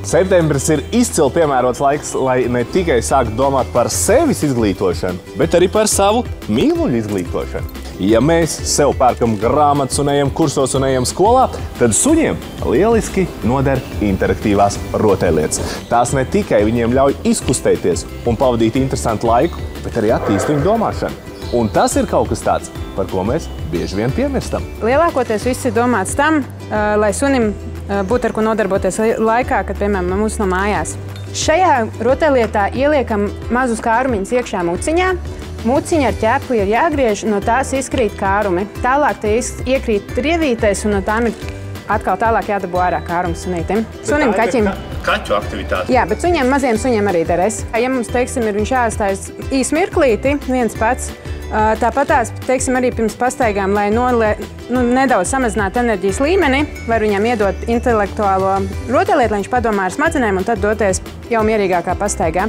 Septembris ir izcili piemērots laiks, lai ne tikai sāktu domāt par sevis izglītošanu, bet arī par savu mīluļu izglītošanu. Ja mēs sev pērkam grāmatas un ejam kursos un ejam skolā, tad suņiem lieliski noder interaktīvās rotaļlietas. Tās ne tikai viņiem ļauj izkustēties un pavadīt interesantu laiku, bet arī attīst viņu domāšanu. Un tas ir kaut kas tāds, par ko mēs bieži vien piemirstam. Lielākoties viss ir domāts tam, lai sunim būtu ar ko nodarboties laikā, kad, piemēram, mums nav mājās. Šajā rotaļlietā ieliekam mazus kārumiņus iekšā muciņā. Muciņa ar ķepu ir jāgriež, no tās izkrīt kārumi. Tālāk tie iekrīt rievītēs, un no tām ir atkal tālāk jādabū ārā kārums sunītim. Sunim, kaķim. Kaķu aktivitāte. Jā, bet suņiem, maziem suņiem arī derēs. Ja mums, teiksim, ir viņš jāstājas īsi mirklīti, viens pats, tāpatās, teiksim, arī pirms pastaigām, lai nedaudz samazinātu enerģijas līmeni, var viņam iedot intelektuālo rotaļlietu, lai viņš padomā ar smadzenēm un tad doties jau mierīgākā pastaigā.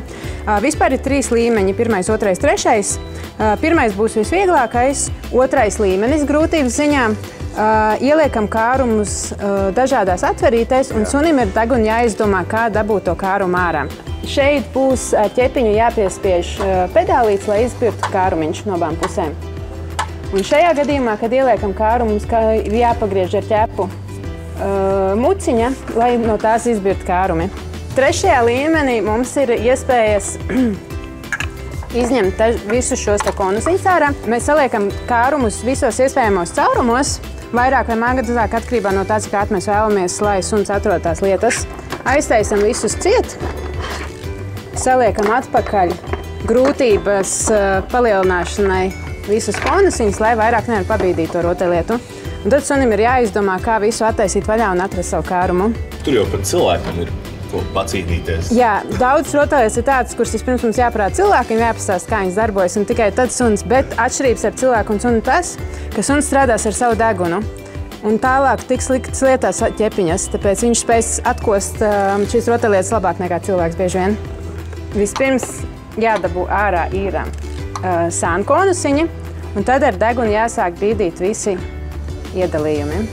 Vispār ir 3 līmeņi, 1., 2., 3. 1. būs visvieglākais, 2. līmenis grūtības ziņā. Ieliekam kārumus dažādās atverītēs, un sunim ir deguni jāizdomā, kā dabūt to kārumu ārā. Šeit būs ķepiņu jāpiespiež pedālīts, lai izspirtu kārumiņš no abām pusēm. Un šajā gadījumā, kad ieliekam kārumus, ir jāpagriež ar ķepu muciņa, lai no tās izbirtu kārumi. 3. līmenī mums ir iespējas izņemt visus šos konusiņus ārā. Mēs saliekam kārumus visos iespējamos caurumos, vairāk vai mazāk atkarībā no tā, cik ātri mēs vēlamies, lai suns atrod tās lietas. Aiztaisam visus ciet, saliekam atpakaļ grūtības palielināšanai visus konusiņus, lai vairāk nevar pabīdīt to rotaļlietu. Un tad sunim ir jāizdomā, kā visu attaisīt vaļā un atrast savu kārumu. Tur jau pat cilvēkam ir ko pacīnīties. Jā, daudz rotaļlietas ir tādas, kuras vispirms mums jāparāda cilvēkiem, jāpastāst, kā viņas darbojas, un tikai tad suns. Bet atšķirības ar cilvēku un sunu tas, ka suns strādās ar savu degunu. Un tālāk tiks liktas lietās ķepiņas, tāpēc viņš spēs atkost šīs rotaļlietas labāk nekā cilvēks bieži vien. Vispirms jādabū ārā ir sānu konusiņi, un tad ar degunu jāsāk bīdīt visi iedalījumi.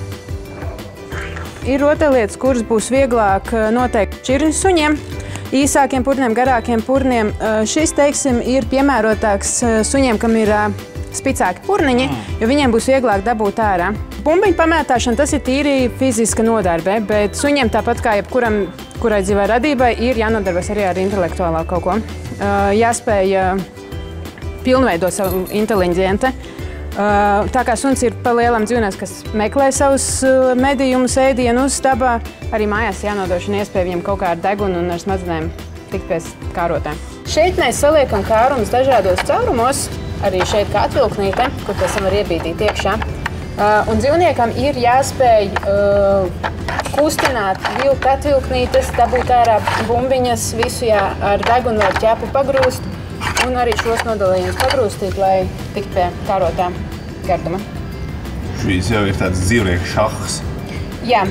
Ir rotaļlietas, kuras būs vieglāk noteikt čirņu suņiem, īsākiem purniem, garākiem purniem. Šis, teiksim, ir piemērotāks suņiem, kam ir spicāki purniņi, jo viņiem būs vieglāk dabūt ārā. Bumbiņu pamētāšana, tas ir tīri fiziska nodarbe, bet suņiem tāpat kā kurai dzīvai radībai ir jānodarbojas arī ar intelektuālā kaut ko. Jāspēj pilnveidot savu inteliģenti. Tā kā suns ir pa lielam dzīvnieks, kas meklē savus medījumus, ēdienu uz stabā, arī mājās jānodrošina iespēja viņam kaut kā ar degunu un ar smadzenēm tikt pie kārotēm. Šeit mēs saliekam kārumus dažādos caurumos, arī šeit kā atvilknīte, kur pēc tam var iebīdīt iekšā. Un dzīvniekam ir jāspēj kustināt, vilkt atvilknītes, dabūt ārā bumbiņas, visu ar degunu vai ķepu pagrūst. Un arī šos nodalījumus pagrūstīt, lai tiktu pie kārotām garduma. Šīs jau ir tāds dzīvnieku šahs. Jā,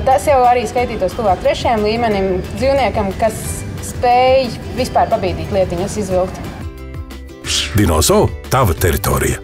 tas jau arī skaitītos tuvāk 3. līmenim dzīvniekam, kas spēj vispār pabīdīt lietiņas izvilkt. Dinozo, tava teritorija.